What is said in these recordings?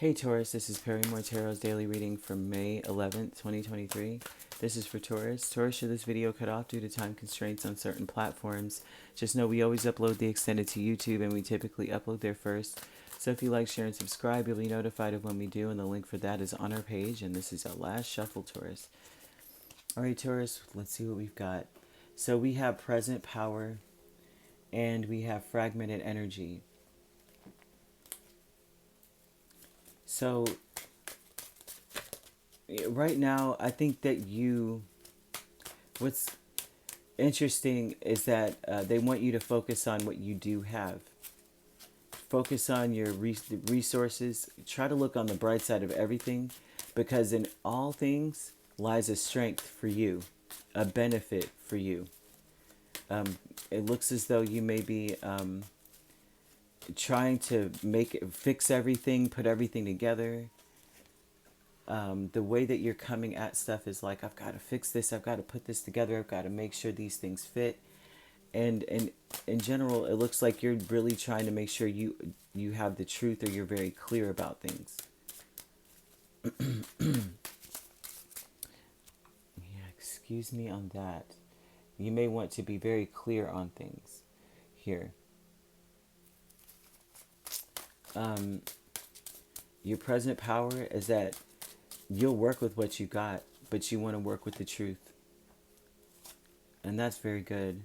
Hey Taurus, this is Perrymore Tarot's daily reading for May 11th, 2023. This is for Taurus. Taurus, should this video cut off due to time constraints on certain platforms, just know we always upload the extended to YouTube and we typically upload there first. So if you like, share, and subscribe, you'll be notified of when we do, and the link for that is on our page. And this is our last shuffle, Taurus. Alright, Taurus, let's see what we've got. So we have present power and we have fragmented energy. So right now, I think that what's interesting is that they want you to focus on what you do have. Focus on your resources. Try to look on the bright side of everything, because in all things lies a strength for you, a benefit for you. It looks as though you may be trying to fix everything, put everything together. The way that you're coming at stuff is like, I've got to fix this, I've got to put this together, I've got to make sure these things fit. And in general, it looks like you're really trying to make sure you have the truth, or you're very clear about things. Yeah, excuse me on that. You may want to be very clear on things here. Your present power is that you'll work with what you got, but you want to work with the truth. And that's very good.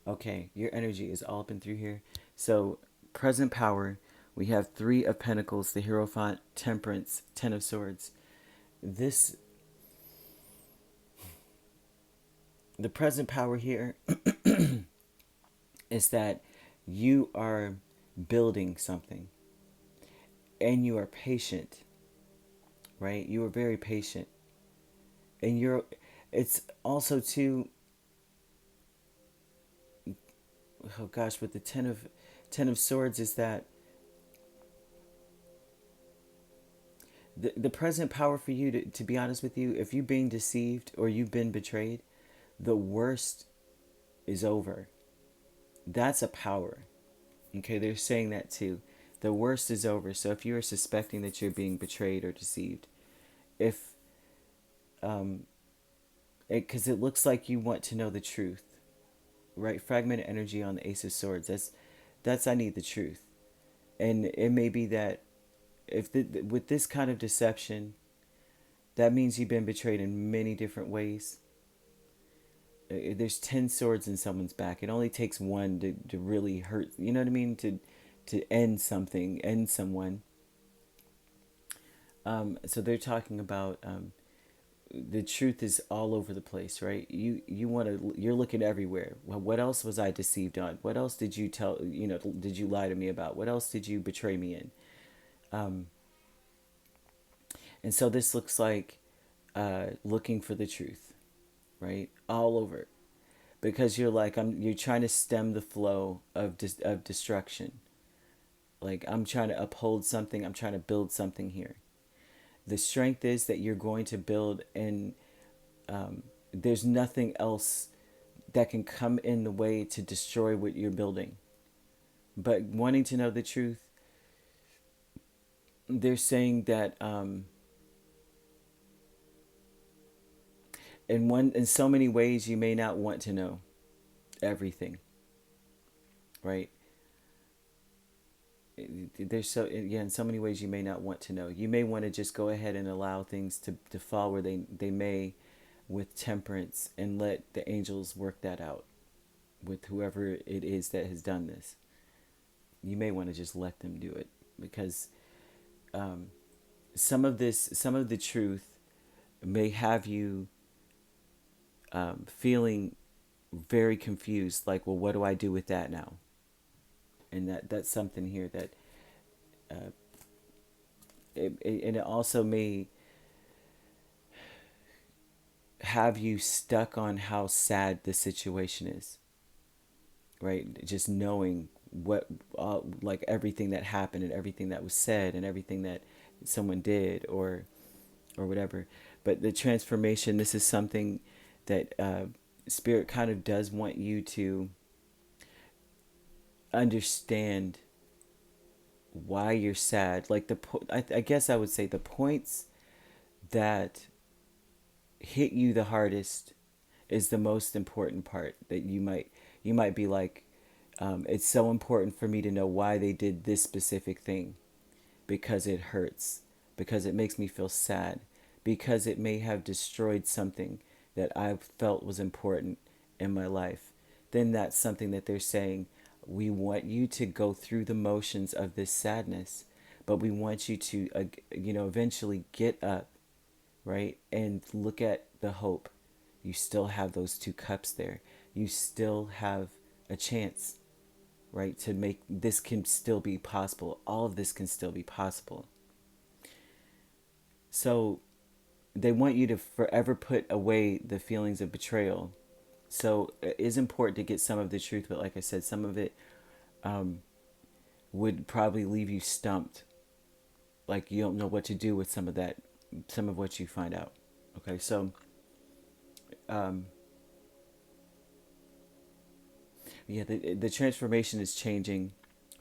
Okay, your energy is all up and through here. So, present power, we have 3 of Pentacles, the Hierophant, Temperance, 10 of Swords. The present power here is that you are building something, and you are patient, right? You are very patient, and it's also too, oh gosh, with the 10 of Swords is that the present power for you, to be honest with you, if you're being deceived or you've been betrayed, the worst is over. That's a power. Okay, they're saying that too. The worst is over. So if you are suspecting that you're being betrayed or deceived, because it looks like you want to know the truth, right? Fragmented energy on the Ace of Swords. That's I need the truth, and it may be that with this kind of deception, that means you've been betrayed in many different ways. There's 10 swords in someone's back. It only takes one to really hurt. You know what I mean? To end something, end someone. So they're talking about the truth is all over the place, right? You're looking everywhere. Well, what else was I deceived on? What else did you did you lie to me about? What else did you betray me in? And so this looks like looking for the truth, right? All over. Because you're trying to stem the flow of destruction. Like, I'm trying to uphold something, I'm trying to build something here. The strength is that you're going to build, and there's nothing else that can come in the way to destroy what you're building. But wanting to know the truth, they're saying that in so many ways you may not want to know everything, right? In so many ways you may not want to know. You may want to just go ahead and allow things to fall where they may, with temperance, and let the angels work that out with whoever it is that has done this. You may want to just let them do it, because some of the truth may have you feeling very confused, like, well, what do I do with that now? And that's something here that and it also may have you stuck on how sad the situation is, right? Just knowing what like everything that happened and everything that was said and everything that someone did or whatever. But the transformation, this is something that Spirit kind of does want you to understand why you're sad. Like I guess I would say the points that hit you the hardest is the most important part. That you might be like, it's so important for me to know why they did this specific thing, because it hurts, because it makes me feel sad, because it may have destroyed something that I felt was important in my life. Then that's something that they're saying, we want you to go through the motions of this sadness, but we want you to, eventually get up, right? And look at the hope. You still have those two cups there. You still have a chance, right? To make this can still be possible. All of this can still be possible. So they want you to forever put away the feelings of betrayal. So it is important to get some of the truth, but like I said, some of it would probably leave you stumped. Like you don't know what to do with some of that, some of what you find out. Okay, so yeah, the transformation is changing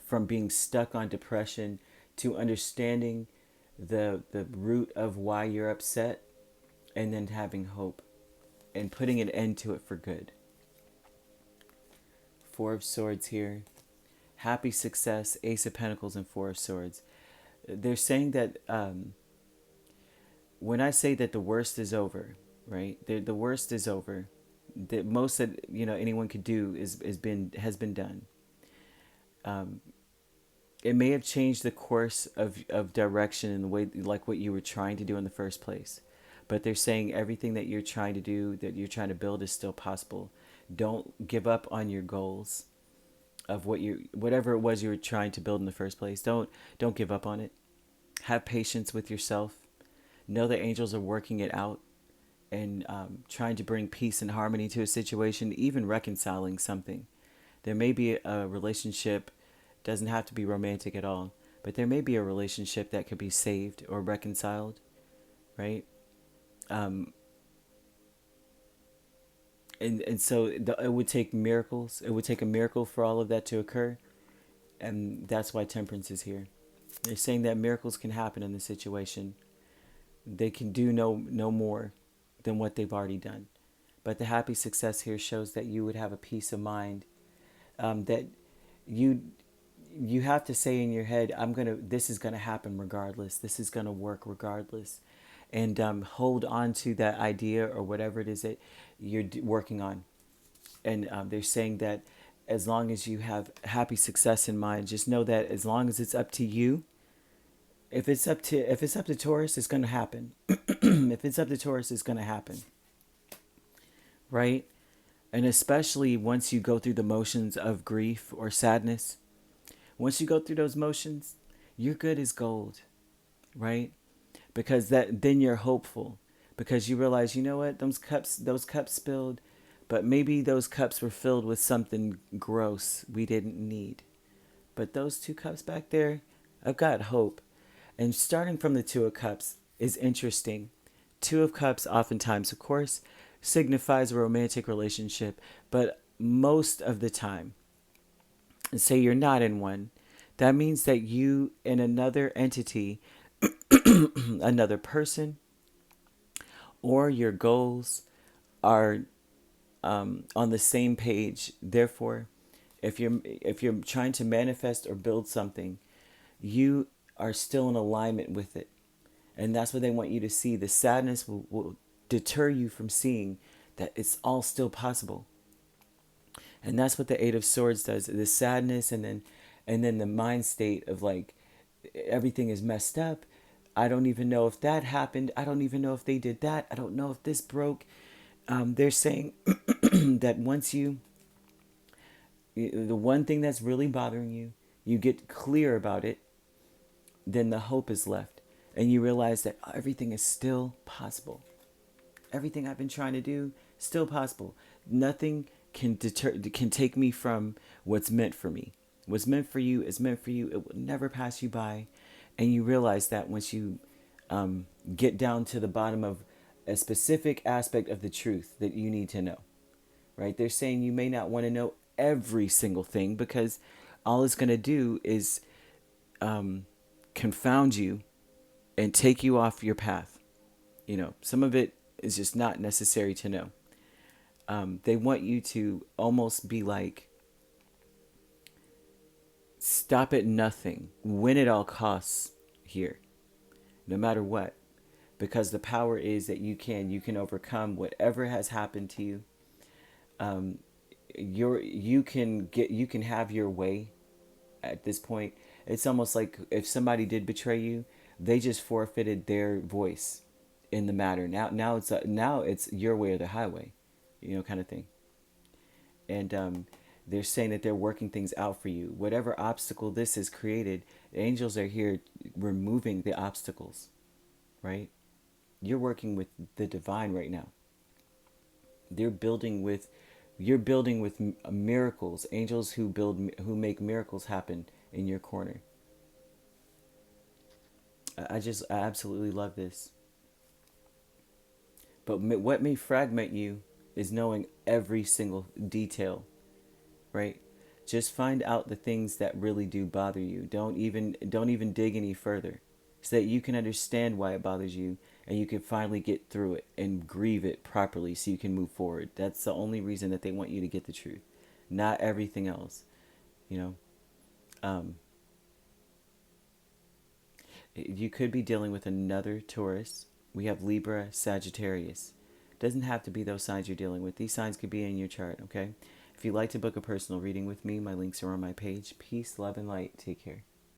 from being stuck on depression to understanding the root of why you're upset, and then having hope and putting an end to it for good. Four of Swords here. Happy success, Ace of Pentacles, and Four of Swords. They're saying that when I say that the worst is over, right? The worst is over. The most that anyone could do has been done. It may have changed the course of direction in the way, like what you were trying to do in the first place. But they're saying everything that you're trying to do, that you're trying to build, is still possible. Don't give up on your goals of whatever it was you were trying to build in the first place. Don't give up on it. Have patience with yourself. Know the angels are working it out, and trying to bring peace and harmony to a situation, even reconciling something. There may be a relationship, doesn't have to be romantic at all, but there may be a relationship that could be saved or reconciled, right? And so it would take miracles. It would take a miracle for all of that to occur, and that's why Temperance is here. They're saying that miracles can happen in the situation. They can do no more than what they've already done. But the happy success here shows that you would have a peace of mind, that you have to say in your head, this is gonna happen regardless. This is gonna work regardless, and hold on to that idea or whatever it is that you're working on. And they're saying that as long as you have happy success in mind, just know that as long as it's up to you, if it's up to Taurus, it's gonna happen. If it's up to Taurus, it's gonna happen, right? And especially once you go through the motions of grief or sadness, once you go through those motions, you're good as gold, right? Because then you're hopeful, because you realize, you know what, those cups spilled, but maybe those cups were filled with something gross we didn't need. But those two cups back there, I've got hope. And starting from the Two of Cups is interesting. Two of Cups oftentimes, of course, signifies a romantic relationship, but most of the time, and say you're not in one, that means that you and another entity, another person, or your goals are on the same page. Therefore, if you're trying to manifest or build something, you are still in alignment with it. And that's what they want you to see. The sadness will deter you from seeing that it's all still possible. And that's what the Eight of Swords does. The sadness, and then the mind state of like, everything is messed up. I don't even know if that happened. I don't even know if they did that. I don't know if this broke. They're saying that once the one thing that's really bothering you, you get clear about it, then the hope is left. And you realize that everything is still possible. Everything I've been trying to do, still possible. Nothing can take me from what's meant for me. What's meant for you is meant for you. It will never pass you by. And you realize that once you get down to the bottom of a specific aspect of the truth that you need to know, right? They're saying you may not want to know every single thing, because all it's going to do is confound you and take you off your path. Some of it is just not necessary to know. They want you to almost be like, stop at nothing, win at all costs here, no matter what. Because the power is that you can overcome whatever has happened to you. You can have your way at this point. It's almost like if somebody did betray you, they just forfeited their voice in the matter. Now it's your way or the highway, kind of thing. And they're saying that they're working things out for you. Whatever obstacle this has created, the angels are here removing the obstacles, right? You're working with the divine right now. They're building with You're building with miracles, angels who make miracles happen in your corner. I absolutely love this. But what may fragment you is knowing every single detail, right? Just find out the things that really do bother you. Don't even dig any further, so that you can understand why it bothers you and you can finally get through it and grieve it properly so you can move forward. That's the only reason that they want you to get the truth, not everything else. You know, you could be dealing with another Taurus. We have Libra, Sagittarius. Doesn't have to be those signs you're dealing with. These signs could be in your chart, okay? If you'd like to book a personal reading with me, my links are on my page. Peace, love, and light. Take care.